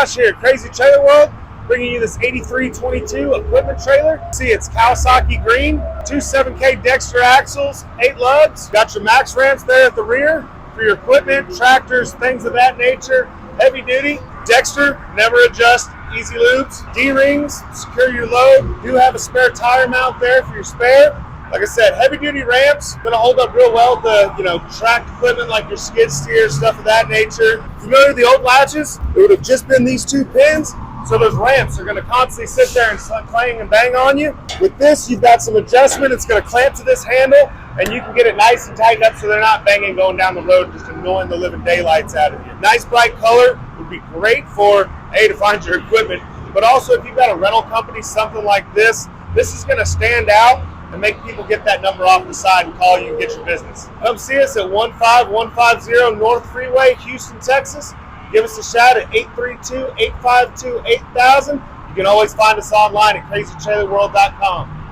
Josh here at Crazy Trailer World, bringing you this 8322 equipment trailer. See, it's Kawasaki green, two 7K Dexter axles, 8 lugs. Got your max ramps there at the rear for your equipment, tractors, things of that nature. Heavy duty. Dexter, never adjust, easy lubes. D-rings, secure your load. Do have a spare tire mount there for your spare. Like I said, heavy duty ramps, gonna hold up real well to, tracked equipment like your skid steer, stuff of that nature. Familiar with the old latches? It would have just been these 2 pins. So those ramps are gonna constantly sit there and clang and bang on you. With this, you've got some adjustment. It's gonna clamp to this handle and you can get it nice and tightened up so they're not banging going down the road, just annoying the living daylights out of you. Nice bright color would be great for, to find your equipment, but also if you've got a rental company, something like this is gonna stand out and make people get that number off the side and call you and get your business. Come see us at 15150 North Freeway, Houston, Texas. Give us a shout at 832-852-8000. You can always find us online at crazytrailerworld.com.